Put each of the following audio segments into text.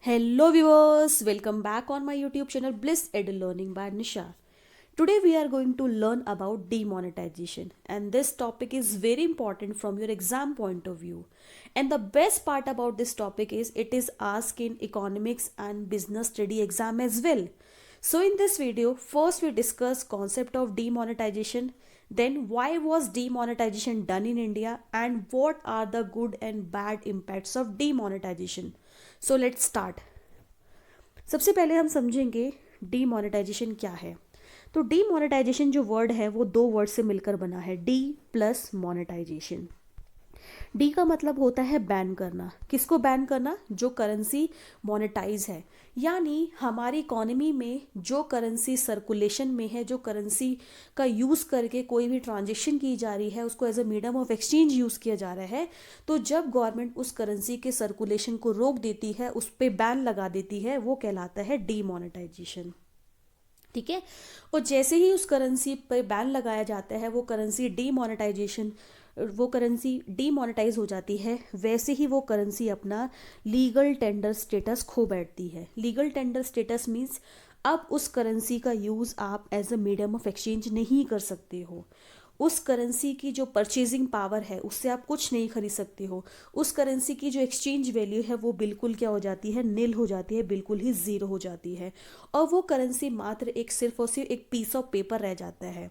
Hello viewers, welcome back on my YouTube channel Bliss Ed Learning by Nisha. Today we are going to learn about demonetization, and this topic is very important from your exam point of view. And the best part about this topic is it is asked in economics and business study exam as well. So in this video, first we discuss concept of demonetization, then why was demonetization done in India and what are the good and bad impacts of demonetization. So let's start. सबसे पहले हम समझेंगे demonetisation क्या है। तो demonetisation जो word है वो दो वर्ड से मिलकर बना है, डी प्लस मोनेटाइजेशन। डी का मतलब होता है बैन करना। किसको बैन करना? जो करेंसी मोनेटाइज है, यानी हमारी इकोनॉमी में जो करेंसी सर्कुलेशन में है, जो करेंसी का यूज़ करके कोई भी ट्रांजेक्शन की जा रही है, उसको as a medium of exchange use किया जा रहा है। तो जब गवर्नमेंट उस करेंसी के सर्कुलेशन को रोक देती है, उस पर बैन लगा देती है, वो कहलाता है डीमोनेटाइजेशन। ठीक है। और जैसे ही उस करेंसी पर बैन लगाया जाता है, वो करेंसी डीमोनेटाइज हो जाती है, वैसे ही वो करेंसी अपना लीगल टेंडर स्टेटस खो बैठती है। लीगल टेंडर स्टेटस मीन्स अब उस करेंसी का यूज़ आप as a medium of exchange नहीं कर सकते हो। उस करेंसी की जो परचेजिंग पावर है उससे आप कुछ नहीं खरीद सकते हो। उस करेंसी की जो एक्सचेंज वैल्यू है वो बिल्कुल क्या हो जाती है? नील हो जाती है, बिल्कुल ही ज़ीरो हो जाती है। और वो करेंसी मात्र एक सिर्फ और सिर्फ एक पीस ऑफ पेपर रह जाता है।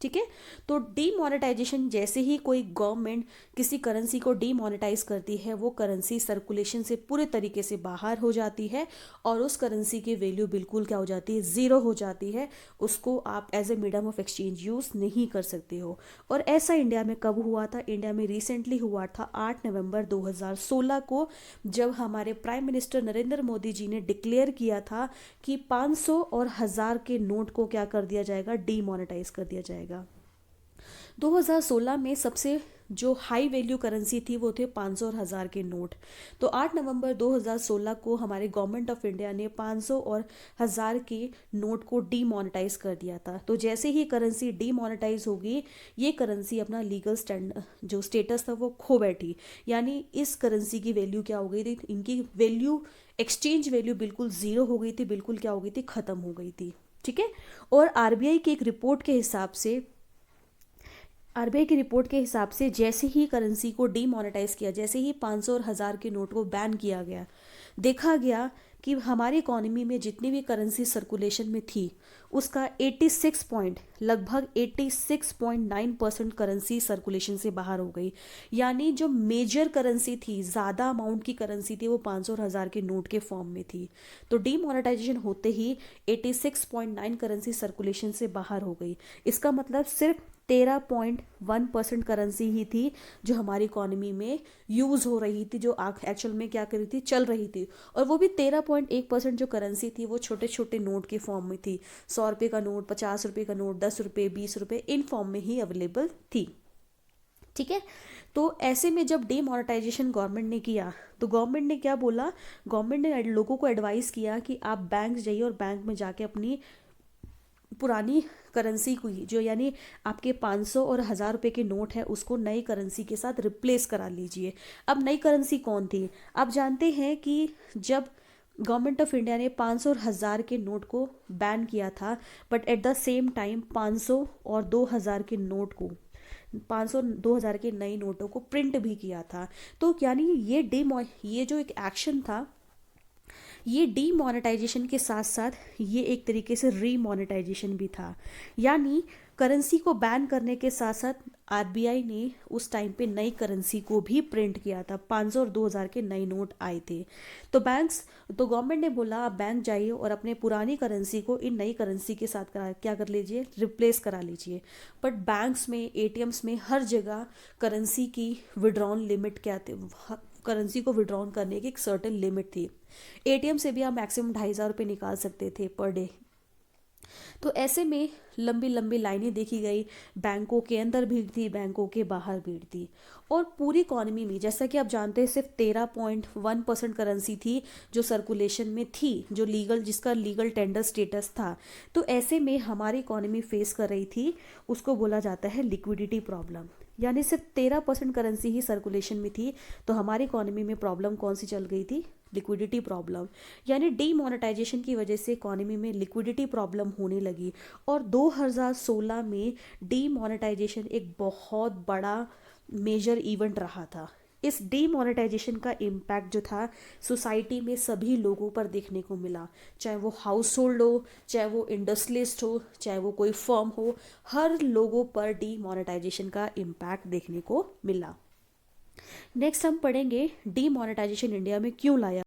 ठीक है। तो डीमोनेटाइजेशन, जैसे ही कोई गवर्नमेंट किसी करेंसी को डीमोनेटाइज करती है, वो करेंसी सर्कुलेशन से पूरे तरीके से बाहर हो जाती है और उस करेंसी की वैल्यू बिल्कुल क्या हो जाती है? ज़ीरो हो जाती है। उसको आप as a medium of exchange use नहीं कर सकते हो। और ऐसा इंडिया में कब हुआ था? इंडिया में रिसेंटली हुआ था 8 नवंबर 2016 को, जब हमारे प्राइम मिनिस्टर नरेंद्र मोदी जी ने डिक्लेयर किया था कि 500 और 1000 के नोट को क्या कर दिया जाएगा? डीमोनेटाइज कर दिया जाएगा। 2016 में सबसे जो हाई वैल्यू करेंसी थी वो थे 500 और 1000 के नोट। तो 8 नवंबर 2016 को हमारे गवर्नमेंट ऑफ इंडिया ने 500 और 1000 के नोट को डीमोनेटाइज कर दिया था। तो जैसे ही करेंसी डीमोनेटाइज होगी, ये करेंसी अपना लीगल जो स्टेटस था वो खो बैठी, यानी इस करेंसी की वैल्यू क्या हो गई थी? इनकी वैल्यू, एक्सचेंज वैल्यू बिल्कुल ज़ीरो हो गई थी, बिल्कुल क्या हो गई थी? ख़त्म हो गई थी। ठीक है। और आरबीआई की एक रिपोर्ट के हिसाब से, आरबीआई की रिपोर्ट के हिसाब से जैसे ही करेंसी को डीमोनेटाइज किया, जैसे ही 500 और 1000 के नोट को बैन किया गया, देखा गया कि हमारी इकोनॉमी में जितनी भी करेंसी सर्कुलेशन में थी उसका लगभग 86.9% करेंसी सर्कुलेशन से बाहर हो गई। यानी जो मेजर करेंसी थी, ज़्यादा अमाउंट की करेंसी थी, वो 500 और 1000 के नोट के फॉर्म में थी। तो डीमोनेटाइजेशन होते ही 86.9 करेंसी सर्कुलेशन से बाहर हो गई। इसका मतलब सिर्फ 13.1% करेंसी ही थी जो हमारी इकोनॉमी में यूज़ हो रही थी, जो एक्चुअल में क्या कर रही थी? चल रही थी। और वो भी 13.1% जो करेंसी थी वो छोटे छोटे नोट के फॉर्म में थी। 100 रुपये का नोट, 50 रुपये का नोट, 10 रुपये, 20 रुपये, इन फॉर्म में ही अवेलेबल थी। ठीक है। तो ऐसे में जब डीमोनेटाइजेशन गवर्नमेंट ने किया, तो गवर्नमेंट ने क्या बोला? गवर्नमेंट ने लोगों को एडवाइस किया कि आप बैंक जाइए और बैंक में जाके अपनी पुरानी करेंसी को ही, जो यानी आपके 500 और 1000 रुपये के नोट है, उसको नई करेंसी के साथ रिप्लेस करा लीजिए। अब नई करेंसी कौन थी? आप जानते हैं कि जब गवर्नमेंट ऑफ इंडिया ने 500 और 1000 के नोट को बैन किया था, but at the same time 500 और 2000 के नोट को, 500 2000 के नए नोटों को प्रिंट भी किया था। तो यानी ये जो एक एक्शन था, ये डीमोनेटाइजेशन के साथ साथ ये एक तरीके से रीमोनेटाइजेशन भी था। यानी करेंसी को बैन करने के साथ साथ आरबीआई ने उस टाइम पे नई करेंसी को भी प्रिंट किया था। 500 और 2000 के नए नोट आए थे। तो गवर्नमेंट ने बोला आप बैंक जाइए और अपने पुरानी करेंसी को इन नई करेंसी के साथ क्या कर लीजिए? रिप्लेस करा लीजिए। बट बैंक्स में, एटीएम्स में, हर जगह करेंसी की विड्रॉल लिमिट क्या थे? करेंसी को विड्रॉन करने की एक सर्टेन लिमिट थी। एटीएम से भी आप मैक्सिमम 2500 रुपये निकाल सकते थे पर डे। तो ऐसे में लंबी लंबी लाइनें देखी गई, बैंकों के अंदर भीड़ थी, बैंकों के बाहर भीड़ थी। और पूरी इकॉनमी में, जैसा कि आप जानते हैं, सिर्फ 13.1% करेंसी थी जो सर्कुलेशन में थी, जो जिसका लीगल टेंडर स्टेटस था। तो ऐसे में हमारी इकॉनमी फेस कर रही थी, उसको बोला जाता है लिक्विडिटी प्रॉब्लम। यानी सिर्फ 13% करेंसी ही सर्कुलेशन में थी। तो हमारी इकोनॉमी में प्रॉब्लम कौन सी चल गई थी? Liquidity problem. यानी डीमोनेटाइजेशन की वजह से इकोनॉमी में लिक्विडिटी प्रॉब्लम होने लगी और 2016 में डीमोनेटाइजेशन एक बहुत बड़ा मेजर इवेंट रहा था। इस डीमोनेटाइजेशन का इम्पैक्ट जो था सोसाइटी में सभी लोगों पर देखने को मिला, चाहे वो हाउस होल्ड हो, चाहे वो इंडस्ट्रियलिस्ट हो, चाहे वो कोई फर्म हो, हर लोगों पर डीमोनेटाइजेशन का इम्पैक्ट देखने को मिला। नेक्स्ट हम पढ़ेंगे डीमोनेटाइजेशन इंडिया में क्यों लाया।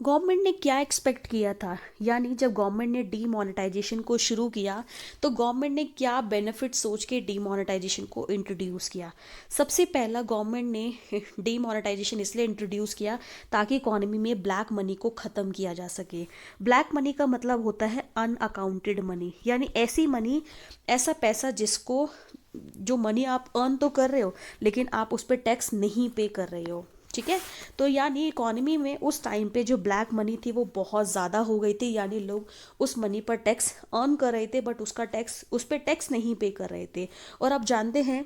गवर्नमेंट ने क्या एक्सपेक्ट किया था, यानी जब गवर्नमेंट ने डीमोनेटाइजेशन को शुरू किया तो गवर्नमेंट ने क्या बेनिफिट सोच के डीमोनेटाइजेशन को इंट्रोड्यूस किया। सबसे पहला गवर्नमेंट ने डीमोनेटाइजेशन इसलिए इंट्रोड्यूस किया ताकि इकोनॉमी में ब्लैक मनी को ख़त्म किया जा सके। ब्लैक मनी का मतलब होता है अनअकाउंटेड मनी, यानी ऐसी मनी, ऐसा पैसा जिसको, जो मनी आप अर्न तो कर रहे हो लेकिन आप उस पर टैक्स नहीं पे कर रहे हो। ठीक है, तो यानी इकोनॉमी में उस टाइम पे जो ब्लैक मनी थी वो बहुत ज़्यादा हो गई थी, यानी लोग उस मनी पर टैक्स अर्न कर रहे थे बट उस पर टैक्स नहीं पे कर रहे थे। और आप जानते हैं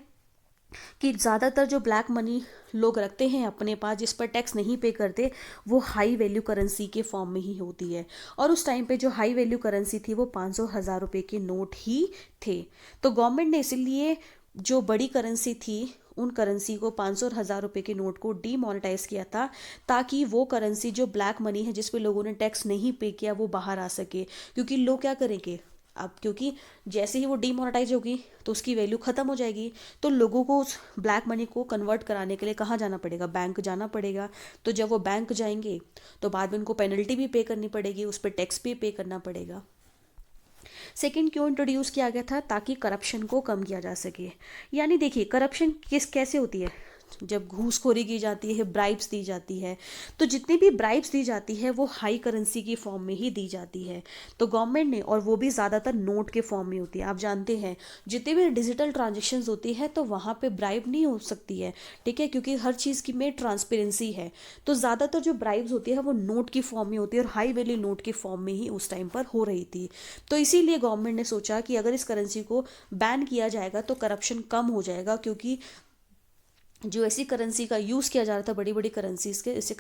कि ज़्यादातर जो ब्लैक मनी लोग रखते हैं अपने पास जिस पर टैक्स नहीं पे करते, वो हाई वैल्यू करेंसी के फॉर्म में ही होती है। और उस टाइम पे जो हाई वैल्यू करेंसी थी वो 500,000 रुपये के नोट ही थे। तो गवर्नमेंट ने इसीलिए जो बड़ी करेंसी थी उन करेंसी को 500 और 1000 रुपये के नोट को डीमोनेटाइज किया था, ताकि वो करेंसी जो ब्लैक मनी है जिस पे लोगों ने टैक्स नहीं पे किया वो बाहर आ सके। क्योंकि लोग क्या करेंगे अब, क्योंकि जैसे ही वो डीमोनेटाइज होगी तो उसकी वैल्यू ख़त्म हो जाएगी, तो लोगों को उस ब्लैक मनी को कन्वर्ट कराने के लिए कहाँ जाना पड़ेगा? बैंक जाना पड़ेगा। तो जब वो बैंक जाएंगे तो बाद में उनको पेनल्टी भी पे करनी पड़ेगी, उस पर टैक्स भी पे करना पड़ेगा। सेकंड क्यों इंट्रोड्यूस किया गया था? ताकि करप्शन को कम किया जा सके। यानी देखिए करप्शन कैसे होती है, जब घूसखोरी की जाती है, ब्राइब्स दी जाती है, तो जितनी भी ब्राइब्स दी जाती है वो हाई करेंसी की फॉर्म में ही दी जाती है। तो गवर्नमेंट ने, और वो भी ज़्यादातर नोट के फॉर्म में होती है। आप जानते हैं जितनी भी डिजिटल ट्रांजेक्शन्स होती है तो वहाँ पे ब्राइब नहीं हो सकती है, ठीक है, क्योंकि हर चीज़ की में ट्रांसपेरेंसी है। तो ज़्यादातर जो ब्राइब्स होती है वो नोट की फॉर्म में होती है और हाई वैल्यू नोट के फॉर्म में ही उस टाइम पर हो रही थी। तो इसीलिए गवर्नमेंट ने सोचा कि अगर इस करेंसी को बैन किया जाएगा तो करप्शन कम हो जाएगा, क्योंकि जो ऐसी करेंसी का यूज़ किया जा रहा था बड़ी बड़ी करेंसीज के, इससे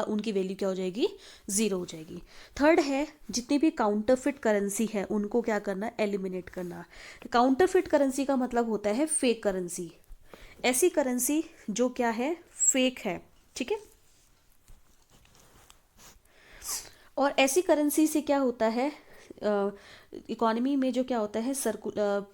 उनकी वैल्यू क्या हो जाएगी? ज़ीरो हो जाएगी। थर्ड है, जितनी भी काउंटरफिट करेंसी है उनको क्या करना? एलिमिनेट करना। काउंटरफिट करेंसी का मतलब होता है फेक करेंसी, ऐसी करेंसी जो क्या है? फेक है। ठीक है, और ऐसी करेंसी से क्या होता है, इकोनॉमी में जो क्या होता है,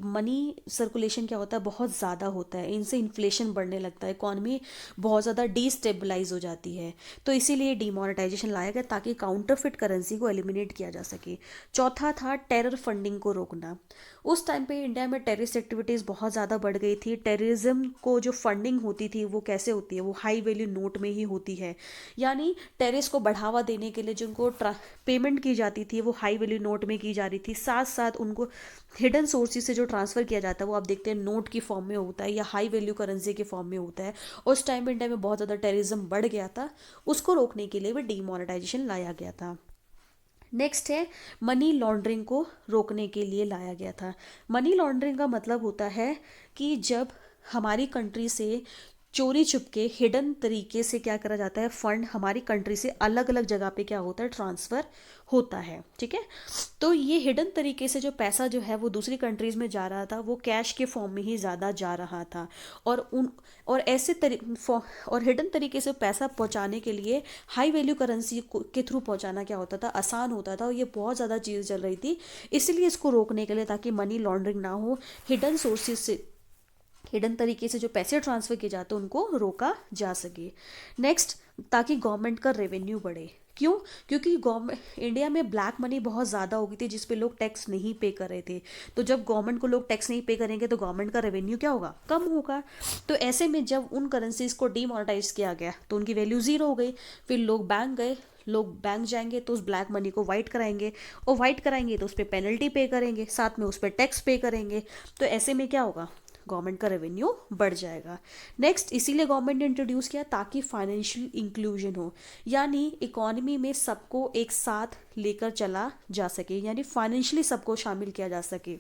मनी सर्कुलेशन क्या होता है? बहुत ज़्यादा होता है। इनसे इन्फ्लेशन बढ़ने लगता है, इकोनॉमी बहुत ज़्यादा डिस्टेबलाइज हो जाती है। तो इसीलिए डीमोनेटाइजेशन लाया गया ताकि काउंटरफिट करेंसी को एलिमिनेट किया जा सके। चौथा था टेरर फंडिंग को रोकना। उस टाइम पे इंडिया में टेररिस्ट एक्टिविटीज़ बहुत ज़्यादा बढ़ गई थी। टेररिज्म को जो फंडिंग होती थी वो कैसे होती है? वो हाई वैल्यू नोट में ही होती है। यानी टेररिस्ट को बढ़ावा देने के लिए जिनको पेमेंट की जाती थी वो हाई वैल्यू नोट में की जा रही थी, साथ साथ उनको हिडन सोर्सेज से जो ट्रांसफ़र किया जाता है वो आप देखते हैं नोट की फॉर्म में होता है या हाई वैल्यू करेंसी के फॉर्म में होता है। उस टाइम पे इंडिया में बहुत ज़्यादा टेररिज्म बढ़ गया था, उसको रोकने के लिए भी डीमोनेटाइजेशन लाया गया था। नेक्स्ट है, मनी लॉन्ड्रिंग को रोकने के लिए लाया गया था। मनी लॉन्ड्रिंग का मतलब होता है कि जब हमारी कंट्री से चोरी छुपके हिडन तरीके से क्या करा जाता है, फंड हमारी कंट्री से अलग अलग जगह पे क्या होता है? ट्रांसफ़र होता है। ठीक है, तो ये हिडन तरीके से जो पैसा जो है वो दूसरी कंट्रीज़ में जा रहा था वो कैश के फॉर्म में ही ज़्यादा जा रहा था। और और हिडन तरीके से पैसा पहुंचाने के लिए हाई वैल्यू करेंसी के थ्रू पहुंचाना क्या होता था? आसान होता था, और ये बहुत ज़्यादा चीज़ चल रही थी। इसलिए इसको रोकने के लिए, ताकि मनी लॉन्ड्रिंग ना हो, हिडन सोर्सेज से, हिडन तरीके से जो पैसे ट्रांसफ़र किए जाते हैं उनको रोका जा सके। नेक्स्ट, ताकि गवर्नमेंट का रेवेन्यू बढ़े। क्यों? क्योंकि गवर्नमेंट, इंडिया में ब्लैक मनी बहुत ज़्यादा हो गई थी जिस पे लोग टैक्स नहीं पे कर रहे थे। तो जब गवर्नमेंट को लोग टैक्स नहीं पे करेंगे तो गवर्नमेंट का रेवेन्यू क्या होगा? कम होगा। तो ऐसे में जब उन करेंसीज को डीमोनेटाइज किया गया तो उनकी वैल्यू ज़ीरो हो गई। फिर लोग बैंक गए, लोग बैंक जाएंगे तो उस ब्लैक मनी को वाइट कराएंगे, और वाइट कराएंगे तो उस पर पेनल्टी पे करेंगे, साथ में उस पर टैक्स पे करेंगे। तो ऐसे में क्या होगा? गवर्नमेंट का रेवेन्यू बढ़ जाएगा। नेक्स्ट, इसीलिए गवर्नमेंट ने इंट्रोड्यूस किया ताकि फाइनेंशियल इंक्लूजन हो, यानी इकोनॉमी में सबको एक साथ लेकर चला जा सके, यानी फाइनेंशियली सबको शामिल किया जा सके।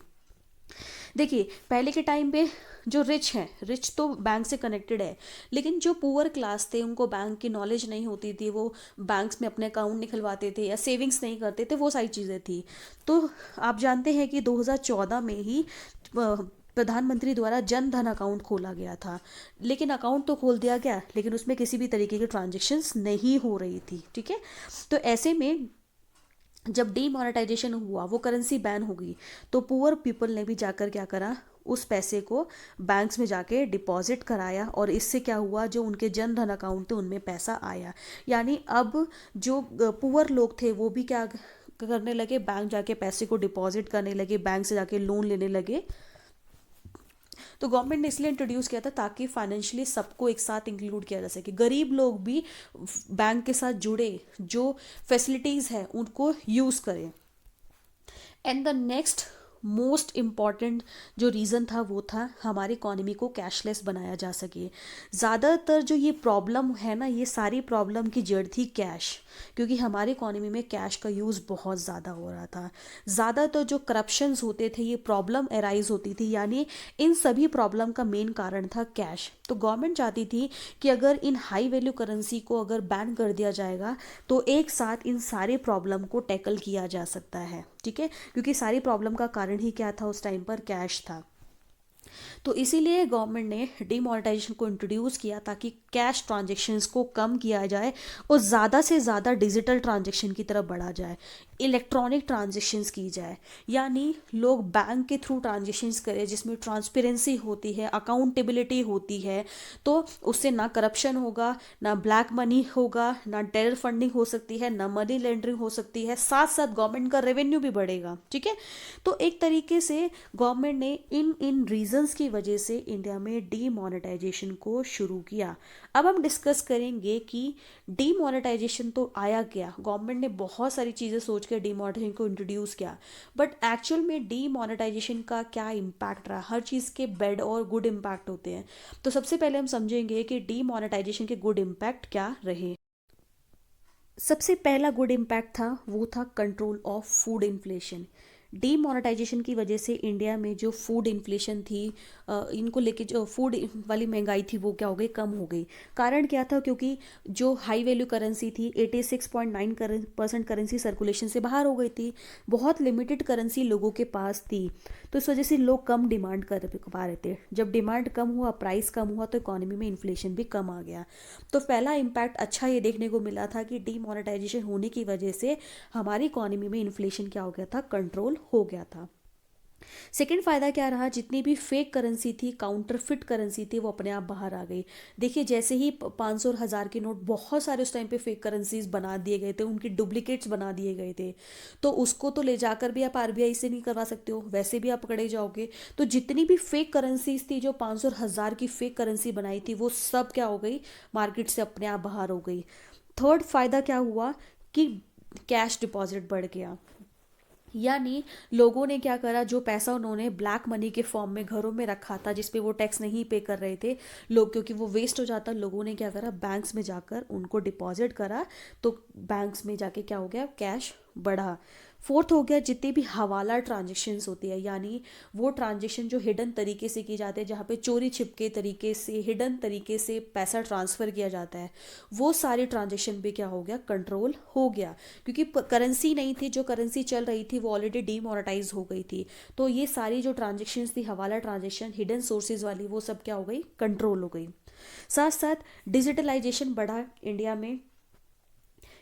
देखिए पहले के टाइम पे जो रिच हैं, रिच तो बैंक से कनेक्टेड है, लेकिन जो पुअर क्लास थे उनको बैंक की नॉलेज नहीं होती थी, वो बैंक्स में अपने अकाउंट नहीं खुलवाते थे या सेविंग्स नहीं करते थे, वो सारी चीज़ें थी। तो आप जानते हैं कि 2014 में ही प्रधानमंत्री द्वारा जन धन अकाउंट खोला गया था, लेकिन अकाउंट तो खोल दिया गया, लेकिन उसमें किसी भी तरीके की ट्रांजेक्शन्स नहीं हो रही थी, ठीक है। तो ऐसे में जब डीमोनेटाइजेशन हुआ, वो करेंसी बैन हो गई, तो पुअर पीपल ने भी जाकर क्या करा, उस पैसे को बैंक्स में जाके डिपॉजिट कराया, और इससे क्या हुआ, जो उनके जन धन अकाउंट थे उनमें पैसा आया। यानी अब जो पुअर लोग थे वो भी क्या करने लगे, बैंक जाके पैसे को डिपॉजिट करने लगे, बैंक से जाके लोन लेने लगे। तो गवर्नमेंट ने इसलिए इंट्रोड्यूस किया था ताकि फाइनेंशियली सबको एक साथ इंक्लूड किया जा सके, गरीब लोग भी बैंक के साथ जुड़े, जो फैसिलिटीज़ है उनको यूज़ करें। And the next most important जो रीज़न था वो था हमारी इकोनॉमी को कैशलेस बनाया जा सके। ज़्यादातर जो ये प्रॉब्लम है ना, ये सारी प्रॉब्लम की जड़ थी कैश, क्योंकि हमारी इकोनॉमी में कैश का यूज़ बहुत ज़्यादा हो रहा था। ज़्यादातर जो करप्शंस होते थे, ये प्रॉब्लम एराइज होती थी, यानी इन सभी प्रॉब्लम का मेन कारण था कैश। तो गवर्नमेंट चाहती थी कि अगर इन हाई वैल्यू करेंसी को अगर बैन कर दिया जाएगा तो एक साथ इन सारे प्रॉब्लम को टैकल किया जा सकता है, ठीक है, क्योंकि सारी प्रॉब्लम का कारण ही क्या था, उस टाइम पर कैश था। तो इसीलिए गवर्नमेंट ने डीमोनेटाइजेशन को इंट्रोड्यूस किया ताकि कैश ट्रांजेक्शन्स को कम किया जाए और ज़्यादा से ज़्यादा डिजिटल ट्रांजेक्शन की तरफ बढ़ा जाए, इलेक्ट्रॉनिक ट्रांजेक्शन्स की जाए, यानी लोग बैंक के थ्रू ट्रांजेक्शन्स करें जिसमें ट्रांसपेरेंसी होती है, अकाउंटेबिलिटी होती है। तो उससे ना करप्शन होगा, ना ब्लैक मनी होगा, ना टेरर फंडिंग हो सकती है, ना मनी लॉन्ड्रिंग हो सकती है, साथ साथ गवर्नमेंट का रेवेन्यू भी बढ़ेगा, ठीक है। तो एक तरीके से गवर्नमेंट ने इन इन रीजंस की वजह से इंडिया में डीमोनेटाइजेशन को शुरू किया। अब हम डिस्कस करेंगे कि डीमोनेटाइजेशन तो आया क्या, गवर्नमेंट ने बहुत सारी चीज़ें सोच के डीमोनेटाइजेशन को इंट्रोड्यूस किया, बट एक्चुअल में डीमोनेटाइजेशन का क्या इम्पैक्ट रहा। हर चीज़ के बैड और गुड इम्पैक्ट होते हैं, तो सबसे पहले हम समझेंगे कि डीमोनेटाइजेशन के गुड इम्पैक्ट क्या रहे। सबसे पहला गुड इम्पैक्ट था वो था control of food inflation. Demonetisation की वजह से इंडिया में जो फूड इन्फ्लेशन थी, इनको लेके जो फूड वाली महंगाई थी वो क्या हो गई, कम हो गई। कारण क्या था, क्योंकि जो हाई वैल्यू करेंसी थी 86.9% करेंसी सर्कुलेशन से बाहर हो गई थी, बहुत लिमिटेड करेंसी लोगों के पास थी। तो इस वजह से लोग कम डिमांड कर पा रहे थे। जब डिमांड कम हुआ, प्राइस कम हुआ, तो इकोनॉमी में इन्फ्लेशन भी कम आ गया। तो पहला इम्पैक्ट अच्छा ये देखने को मिला था कि डीमोनेटाइजेशन होने की वजह से हमारी इकोनॉमी में इन्फ्लेशन क्या हो गया था, कंट्रोल हो गया था। सेकेंड फायदा क्या रहा, जितनी भी फेक करेंसी थी, काउंटरफिट करेंसी थी, वो अपने आप बाहर आ गई। देखिए जैसे ही 500 और 1000 के नोट, बहुत सारे उस टाइम पे फेक करेंसीज बना दिए गए थे, उनकी डुप्लीकेट्स बना दिए गए थे। तो उसको तो ले जाकर भी आप आरबीआई से नहीं करवा सकते हो, वैसे भी आप पकड़े जाओगे। तो जितनी भी फेक करेंसीज थी, जो 500 और 1000 की फेक करेंसी बनाई थी, वो सब क्या हो गई, मार्केट से अपने आप बाहर हो गई। थर्ड फायदा क्या हुआ कि कैश डिपॉजिट बढ़ गया, यानी लोगों ने क्या करा, जो पैसा उन्होंने ब्लैक मनी के फॉर्म में घरों में रखा था, जिस पे वो टैक्स नहीं पे कर रहे थे लोग, क्योंकि वो वेस्ट हो जाता, लोगों ने क्या करा, बैंक्स में जाकर उनको डिपॉजिट करा। तो बैंक्स में जाके क्या हो गया, कैश बढ़ा। फोर्थ हो गया, जितनी भी हवाला ट्रांजेक्शन्स होती है, यानी वो ट्रांजेक्शन जो हिडन तरीके से की जाते हैं, जहाँ पे चोरी छिपके तरीके से, हिडन तरीके से पैसा ट्रांसफ़र किया जाता है, वो सारी ट्रांजेक्शन पे क्या हो गया, कंट्रोल हो गया। क्योंकि करेंसी नहीं थी, जो करेंसी चल रही थी वो ऑलरेडी डीमोनेटाइज हो गई थी। तो ये सारी जो ट्रांजेक्शन्स थी, हवाला ट्रांजेक्शन, हिडन सोर्सेज वाली, वो सब क्या हो गई, कंट्रोल हो गई। साथ साथ डिजिटलाइजेशन बढ़ा इंडिया में,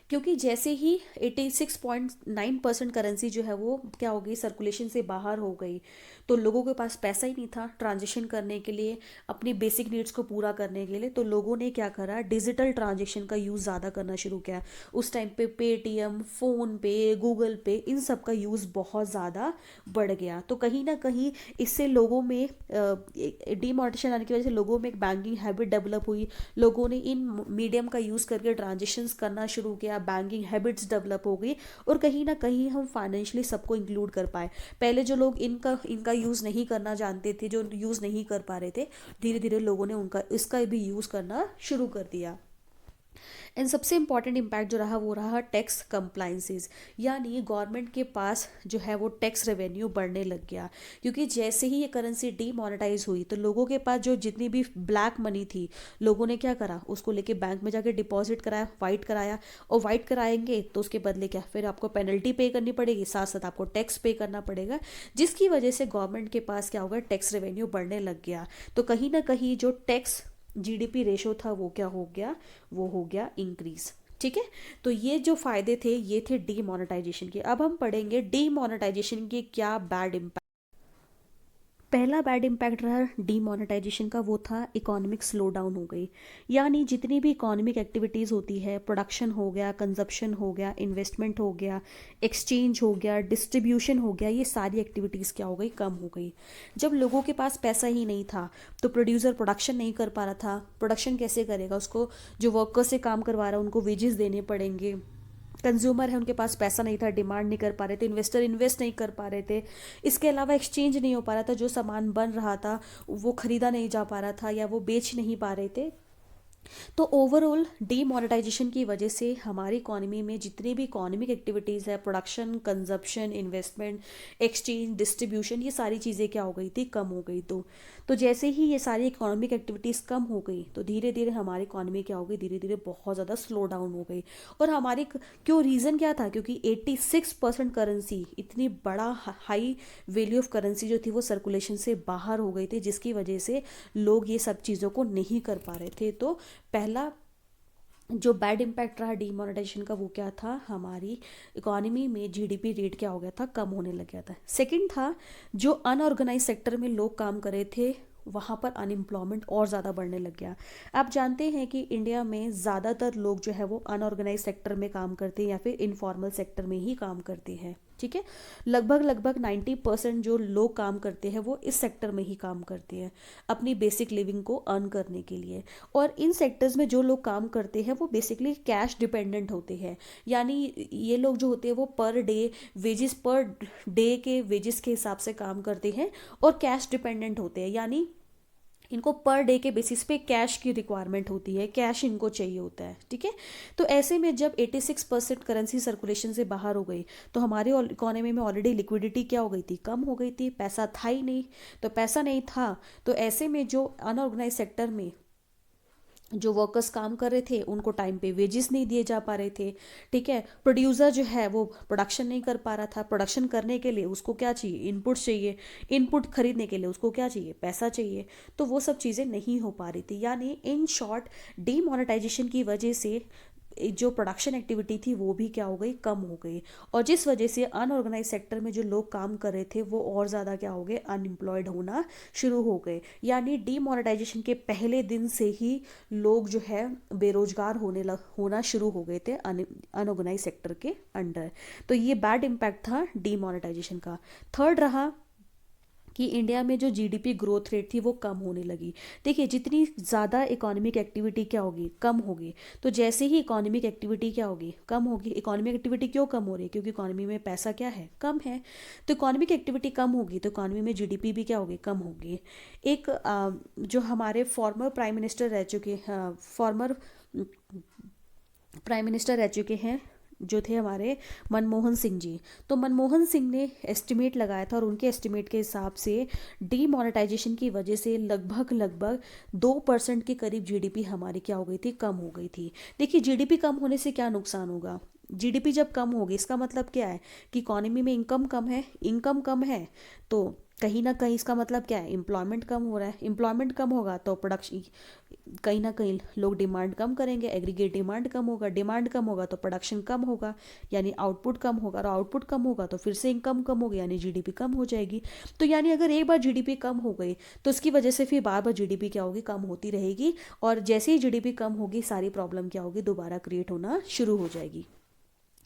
क्योंकि जैसे ही 86.9% करेंसी जो है वो क्या हो गई, सर्कुलेशन से बाहर हो गई, तो लोगों के पास पैसा ही नहीं था ट्रांजेक्शन करने के लिए, अपनी बेसिक नीड्स को पूरा करने के लिए। तो लोगों ने क्या करा, डिजिटल ट्रांजेक्शन का यूज़ ज़्यादा करना शुरू किया। उस टाइम पे पेटीएम, फ़ोन पे, गूगल पे, इन सब का यूज़ बहुत ज़्यादा बढ़ गया। तो कहीं ना कहीं इससे लोगों में डीमोनेटाइजेशन आने की वजह से लोगों में एक बैंकिंग हैबिट डेवलप हुई। लोगों ने इन मीडियम का यूज़ करके ट्रांजेक्शन्स करना शुरू किया, बैंकिंग हैबिट्स डेवलप हो गई, और कहीं ना कहीं हम फाइनेंशियली सबको इंक्लूड कर पाए। पहले जो लोग इनका इनका यूज़ नहीं करना जानते थे, जो यूज़ नहीं कर पा रहे थे, धीरे धीरे लोगों ने उनका इसका भी यूज़ करना शुरू कर दिया। एंड सबसे इम्पॉर्टेंट इम्पैक्ट जो रहा वो रहा टैक्स कंप्लाइंसेस, यानी गवर्नमेंट के पास जो है वो टैक्स रेवेन्यू बढ़ने लग गया, क्योंकि जैसे ही ये करेंसी डीमोनेटाइज हुई तो लोगों के पास जो जितनी भी ब्लैक मनी थी, लोगों ने क्या करा, उसको लेके बैंक में जाके डिपॉजिट कराया, वाइट कराया, और वाइट कराएंगे तो उसके बदले क्या, फिर आपको पेनल्टी पे करनी पड़ेगी, साथ साथ आपको टैक्स पे करना पड़ेगा, जिसकी वजह से गवर्नमेंट के पास क्या होगा, टैक्स रेवेन्यू बढ़ने लग गया। तो कहीं ना कहीं जो टैक्स जीडीपी रेशो था वो क्या हो गया, वो हो गया इंक्रीज। ठीक है, तो ये जो फायदे थे ये थे डीमोनेटाइजेशन के। अब हम पढ़ेंगे डीमोनेटाइजेशन के क्या बैड इम्पैक्ट। पहला बैड इम्पैक्ट रहा डीमोनेटाइजेशन का, वो था इकोनॉमिक स्लो डाउन हो गई, यानी जितनी भी इकोनॉमिक एक्टिविटीज़ होती है, प्रोडक्शन हो गया, कंजप्शन हो गया, इन्वेस्टमेंट हो गया, एक्सचेंज हो गया, डिस्ट्रीब्यूशन हो गया, ये सारी एक्टिविटीज़ क्या हो गई, कम हो गई। जब लोगों के पास पैसा ही नहीं था तो प्रोड्यूसर प्रोडक्शन नहीं कर पा रहा था, प्रोडक्शन कैसे करेगा, उसको जो वर्कर से काम करवा रहा है उनको वेजेस देने पड़ेंगे, कंज्यूमर है उनके पास पैसा नहीं था, डिमांड नहीं कर पा रहे थे, इन्वेस्टर इन्वेस्ट नहीं कर पा रहे थे, इसके अलावा एक्सचेंज नहीं हो पा रहा था, जो सामान बन रहा था वो खरीदा नहीं जा पा रहा था या वो बेच नहीं पा रहे थे। तो ओवरऑल डीमोनेटाइजेशन की वजह से हमारी इकोनॉमी में जितनी भी इकोनॉमिक एक्टिविटीज़ है, production, consumption, investment, exchange, distribution, ये सारी चीज़ें क्या हो गई थी, कम हो गई। तो जैसे ही ये सारी इकोनॉमिक एक्टिविटीज़ कम हो गई तो धीरे धीरे हमारी इकोनॉमी क्या हो गई, धीरे धीरे बहुत ज़्यादा स्लो डाउन हो गई। और हमारी क्यों, रीज़न क्या था, क्योंकि 86% करेंसी, इतनी बड़ा हाई वैल्यू ऑफ करेंसी जो थी वो सर्कुलेशन से बाहर हो गई थी, जिसकी वजह से लोग ये सब चीज़ों को नहीं कर पा रहे थे। तो पहला जो बैड इम्पैक्ट रहा डीमोनेटाइजेशन का वो क्या था, हमारी इकोनॉमी में जीडीपी रेट क्या हो गया था, कम होने लग गया था। सेकंड था जो अनऑर्गेनाइज सेक्टर में लोग काम कर रहे थे वहाँ पर अनएम्प्लॉयमेंट और ज़्यादा बढ़ने लग गया। आप जानते हैं कि इंडिया में ज़्यादातर लोग जो है वो अनऑर्गेनाइज सेक्टर में काम करते हैं या फिर इनफॉर्मल सेक्टर में ही काम करते हैं। ठीक है, लगभग लगभग 90% जो लोग काम करते हैं वो इस सेक्टर में ही काम करते हैं अपनी बेसिक लिविंग को अर्न करने के लिए। और इन सेक्टर्स में जो लोग काम करते हैं वो बेसिकली कैश डिपेंडेंट होते हैं, यानी ये लोग जो होते हैं वो per day wages, per day के वेजेस के हिसाब से काम करते हैं और कैश डिपेंडेंट होते हैं, यानी इनको पर डे के बेसिस पे कैश की रिक्वायरमेंट होती है, कैश इनको चाहिए होता है। ठीक है, तो ऐसे में जब 86% करेंसी सर्कुलेशन से बाहर हो गई तो हमारे इकोनॉमी में ऑलरेडी लिक्विडिटी क्या हो गई थी, कम हो गई थी, पैसा था ही नहीं। तो पैसा नहीं था तो ऐसे में जो अनऑर्गेनाइज सेक्टर में जो वर्कर्स काम कर रहे थे उनको टाइम पे वेजेस नहीं दिए जा पा रहे थे। ठीक है, प्रोड्यूसर जो है वो प्रोडक्शन नहीं कर पा रहा था, प्रोडक्शन करने के लिए उसको क्या चाहिए, इनपुट चाहिए, इनपुट खरीदने के लिए उसको क्या चाहिए, पैसा चाहिए, तो वो सब चीज़ें नहीं हो पा रही थी। यानी इन शॉर्ट डीमोनेटाइजेशन की वजह से जो प्रोडक्शन एक्टिविटी थी वो भी क्या हो गई, कम हो गई, और जिस वजह से अनऑर्गेनाइज सेक्टर में जो लोग काम कर रहे थे वो और ज़्यादा क्या हो गए, अनएम्प्लॉयड होना शुरू हो गए। यानी डीमोनेटाइजेशन के पहले दिन से ही लोग जो है बेरोजगार होना शुरू हो गए थे अनऑर्गेनाइज सेक्टर के अंडर। तो ये बैड इम्पैक्ट था डीमोनेटाइजेशन का। थर्ड रहा कि इंडिया में जो जीडीपी ग्रोथ रेट थी वो कम होने लगी। देखिए, जितनी ज़्यादा इकोनॉमिक एक्टिविटी क्या होगी, कम होगी, तो जैसे ही इकोनॉमिक एक्टिविटी क्या होगी, कम होगी। इकोनॉमिक एक्टिविटी क्यों कम हो रही है, क्योंकि इकोनॉमी में पैसा क्या है, कम है। तो इकोनॉमिक एक्टिविटी कम होगी तो इकोनॉमी में जीडीपी भी क्या होगी, कम होगी। एक जो हमारे फॉर्मर प्राइम मिनिस्टर रह चुके, फॉर्मर प्राइम मिनिस्टर रह चुके हैं जो थे हमारे मनमोहन सिंह जी, तो मनमोहन सिंह ने एस्टिमेट लगाया था और उनके एस्टिमेट के हिसाब से डीमोनेटाइजेशन की वजह से लगभग लगभग 2% के करीब जीडीपी हमारी क्या हो गई थी, कम हो गई थी। देखिए, जीडीपी कम होने से क्या नुकसान होगा, जीडीपी जब कम होगी इसका मतलब क्या है कि इकोनॉमी में इनकम कम है, इनकम कम है तो कहीं ना कहीं इसका मतलब क्या है, एम्प्लॉयमेंट कम हो रहा है, एम्प्लॉयमेंट कम होगा तो प्रोडक्शन, कहीं ना कहीं लोग डिमांड कम करेंगे, एग्रीगेट डिमांड कम होगा, डिमांड कम होगा तो प्रोडक्शन कम होगा, यानी आउटपुट कम होगा, और आउटपुट कम होगा तो फिर से इनकम कम होगी, यानी जीडीपी कम हो जाएगी। तो यानी अगर एक बार जीडीपी कम हो गई तो उसकी वजह से फिर बार बार जीडीपी क्या होगी, कम होती रहेगी, और जैसे ही जीडीपी कम होगी सारी प्रॉब्लम क्या होगी, दोबारा क्रिएट होना शुरू हो जाएगी।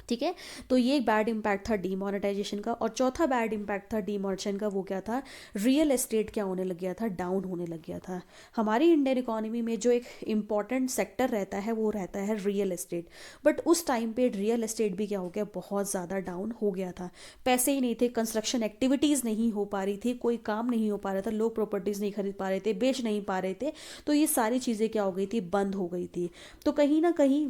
ठीक है। तो ये एक बैड इम्पैक्ट था डीमोनेटाइजेशन का। और चौथा बैड इम्पैक्ट था डीमोनेटाइजेशन का, वो क्या था, रियल एस्टेट क्या होने लग गया था, डाउन होने लग गया था। हमारी इंडियन इकोनॉमी में जो एक इम्पॉर्टेंट सेक्टर रहता है वो रहता है रियल एस्टेट। बट उस टाइम पे रियल एस्टेट भी क्या हो गया, बहुत ज़्यादा डाउन हो गया था। पैसे ही नहीं थे, कंस्ट्रक्शन एक्टिविटीज़ नहीं हो पा रही थी, कोई काम नहीं हो पा रहा था, लोग प्रॉपर्टीज़ नहीं खरीद पा रहे थे, बेच नहीं पा रहे थे। तो ये सारी चीज़ें क्या हो गई थी, बंद हो गई थी। तो कहीं ना कहीं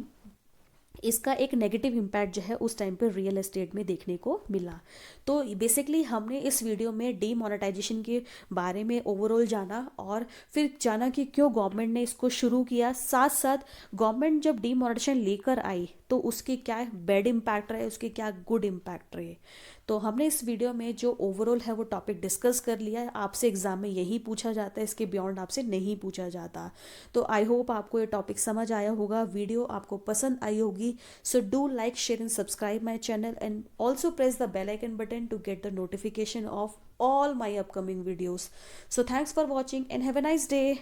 इसका एक नेगेटिव इम्पैक्ट जो है उस टाइम पे रियल एस्टेट में देखने को मिला। तो बेसिकली हमने इस वीडियो में डीमोनेटाइजेशन के बारे में ओवरऑल जाना, और फिर जाना कि क्यों गवर्नमेंट ने इसको शुरू किया। साथ साथ गवर्नमेंट जब डीमोनेटाइजेशन लेकर आई तो उसके क्या बैड इम्पैक्ट रहे, उसके क्या गुड इम्पैक्ट रहे। तो हमने इस वीडियो में जो ओवरऑल है वो टॉपिक डिस्कस कर लिया है। आपसे एग्जाम में यही पूछा जाता है, इसके बियॉन्ड आपसे नहीं पूछा जाता। तो आई होप आपको ये टॉपिक समझ आया होगा, वीडियो आपको पसंद आई होगी। So do like, share and subscribe my channel, and also press the bell icon button to get the notification of all my upcoming videos. So thanks for watching and have a nice day.